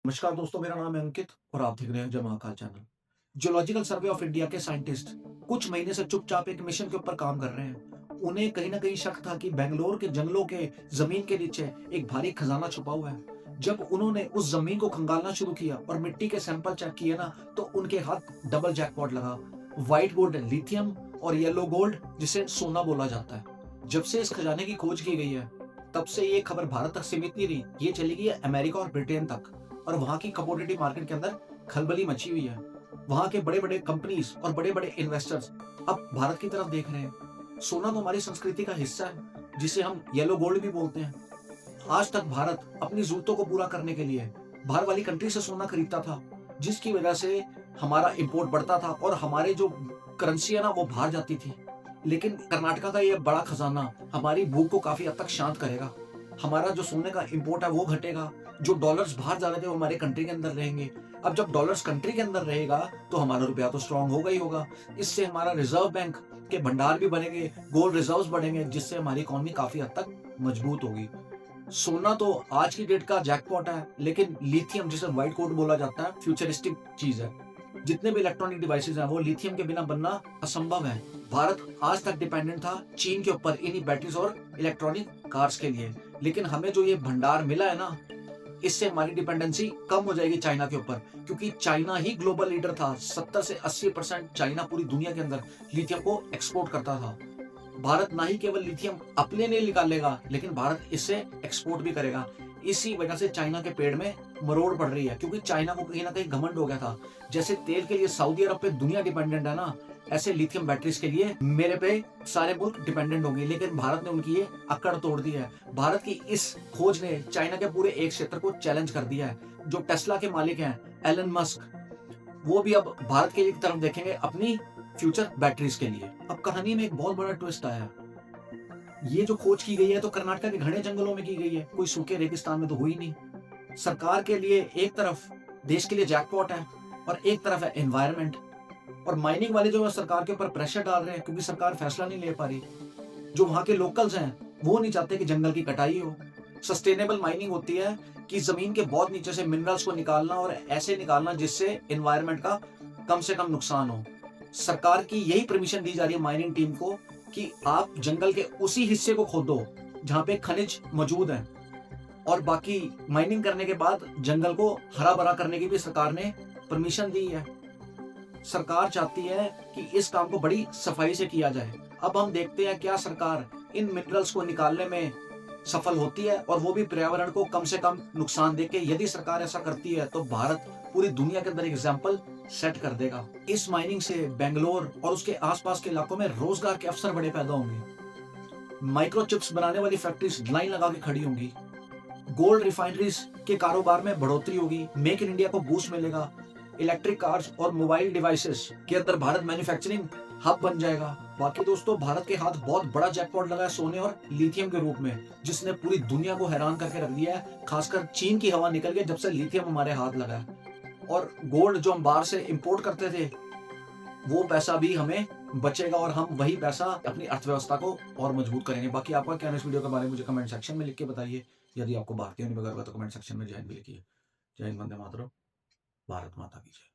नमस्कार दोस्तों, मेरा नाम है अंकित और आप देख रहे हैं जय Mahakal channel. Geological survey of India के साइंटिस्ट कुछ महीने से चुपचाप एक मिशन के ऊपर काम कर रहे हैं। उन्हें कहीं ना कहीं शक था कि बेंगलोर के जंगलों के जमीन के नीचे एक भारी खजाना छुपा हुआ है। जब उन्होंने उस जमीन को खंगालना शुरू किया और मिट्टी के सैंपल चेक किए ना, तो उनके हाथ डबल जैकपॉट लगा। व्हाइट गोल्ड लिथियम और येलो गोल्ड, जिसे सोना बोला जाता है। जब से इस खजाने की खोज की गई है, तब से ये खबर भारत तक सीमित नहीं रही, ये चली गई है अमेरिका और ब्रिटेन तक। और वहां की कमोडिटी मार्केट के अंदर खलबली मची हुई है। वहां के बड़े बड़े कंपनीज और बड़े बड़े इन्वेस्टर्स अब भारत की तरफ देख रहे हैं। सोना तो हमारी संस्कृति का हिस्सा है, जिसे हम येलो गोल्ड भी बोलते हैं। आज तक भारत अपनी जरूरतों को पूरा करने के लिए बाहर वाली कंट्री से सोना खरीदता था, जिसकी वजह से हमारा इंपोर्ट बढ़ता था और हमारे जो करेंसी है ना, वो बाहर जाती थी। लेकिन कर्नाटका का ये बड़ा खजाना हमारी भूख को काफी हद तक शांत करेगा। हमारा जो सोने का इंपोर्ट है वो घटेगा। जो डॉलर्स बाहर जा रहे थे वो हमारे कंट्री के अंदर रहेंगे। अब जब डॉलर्स कंट्री के अंदर रहेगा तो हमारा रुपया तो स्ट्रांग होगा ही होगा। इससे हमारा रिजर्व बैंक के भंडार भी बढ़ेंगे, गोल्ड रिजर्व्स बढ़ेंगे, जिससे हमारी इकोनॉमी काफी हद तक मजबूत होगी। सोना तो आज की डेट का जैकपॉट है, लेकिन लिथियम, जिसे व्हाइट गोल्ड बोला जाता है, फ्यूचरिस्टिक चीज है। जितने भी इलेक्ट्रॉनिक डिवाइसेस हैं वो लिथियम के बिना बनना असंभव है। भारत आज तक डिपेंडेंट था चीन के ऊपर इन्हीं बैटरीज और इलेक्ट्रॉनिक कार्स के लिए। लेकिन हमें जो ये भंडार मिला है ना, इससे हमारी डिपेंडेंसी कम हो जाएगी चाइना के ऊपर, क्योंकि चाइना ही ग्लोबल लीडर था। 70 से 80% चाइना पूरी दुनिया के अंदर लिथियम को एक्सपोर्ट करता था। भारत ना ही केवल लिथियम अपने लिए निकालेगा, लेकिन भारत इससे एक्सपोर्ट भी करेगा। इसी वजह से चाइना के पेड़ में मरोड़ पड़ रही है, क्योंकि चाइना को कहीं ना कहीं घमंड हो गया था। जैसे तेल के लिए सऊदी अरब पे दुनिया डिपेंडेंट है ना, ऐसे लिथियम बैटरीज के लिए मेरे पे सारे मुल्क डिपेंडेंट होंगे। लेकिन भारत ने उनकी ये अकड़ तोड़ दी है। भारत की इस खोज ने चाइना के पूरे एक क्षेत्र को चैलेंज कर दिया है। जो टेस्ला के मालिक हैं, एलन मस्क, वो भी अब भारत की तरफ देखेंगे अपनी फ्यूचर बैटरीज के लिए। अब कहानी में एक बहुत बड़ा ट्विस्ट आया। ये जो खोज की गई है तो कर्नाटक के घने जंगलों में की गई है, कोई सूखे रेगिस्तान में तो हुई नहीं। सरकार के लिए एक तरफ देश के लिए जैकपॉट है और एक तरफ है एनवायरनमेंट। और माइनिंग वाले जो है सरकार के ऊपर प्रेशर डाल रहे हैं, क्योंकि सरकार फैसला नहीं ले पा रही। जो वहां के लोकल्स हैं वो नहीं चाहते कि जंगल की कटाई हो। सस्टेनेबल माइनिंग होती है कि जमीन के बहुत नीचे से मिनरल्स को निकालना, और ऐसे निकालना जिससे एनवायरनमेंट का कम से कम नुकसान हो। सरकार की यही परमिशन दी जा रही है माइनिंग टीम को कि आप जंगल के उसी हिस्से को खोदो जहां पे खनिज मौजूद है, और बाकी माइनिंग करने के बाद जंगल को हरा भरा करने की भी सरकार ने परमिशन दी है। सरकार चाहती है कि इस काम को बड़ी सफाई से किया जाए। अब हम देखते हैं क्या सरकार इन मिनरल्स को निकालने में सफल होती है, और वो भी पर्यावरण को कम से कम नुकसान देके। यदि सरकार ऐसा करती है तो भारत पूरी दुनिया के अंदर एग्जाम्पल सेट कर देगा। इस माइनिंग से बेंगलोर और उसके आसपास के इलाकों में रोजगार के अवसर बड़े पैदा होंगे। माइक्रोचिप्स बनाने वाली फैक्ट्रीज लाइन लगा के खड़ी होंगी। गोल्ड रिफाइनरीज के कारोबार में बढ़ोतरी होगी। मेक इन इंडिया को बूस्ट मिलेगा। इलेक्ट्रिक कार्स और मोबाइल डिवाइसेस के अंदर भारत मैन्युफैक्चरिंग हब बन जाएगा। बाकी दोस्तों, भारत के हाथ बहुत बड़ा जैकपॉट लगा है सोने और लिथियम के रूप में, जिसने पूरी दुनिया को हैरान करके रख दिया है। खासकर चीन की हवा निकल गई जब से लिथियम हमारे हाथ लगा है। और गोल्ड जो हम बाहर से इंपोर्ट करते थे, वो पैसा भी हमें बचेगा और हम वही पैसा अपनी अर्थव्यवस्था को और मजबूत करेंगे। बाकी आपका क्या है इस वीडियो के बारे में मुझे कमेंट सेक्शन में लिख के बताइए। यदि आपको भारतीय होने वगैरह तो कमेंट सेक्शन में जय हिंद भी लिखिए। जय हिंद, वंदे मातरम, भारत माता की जय।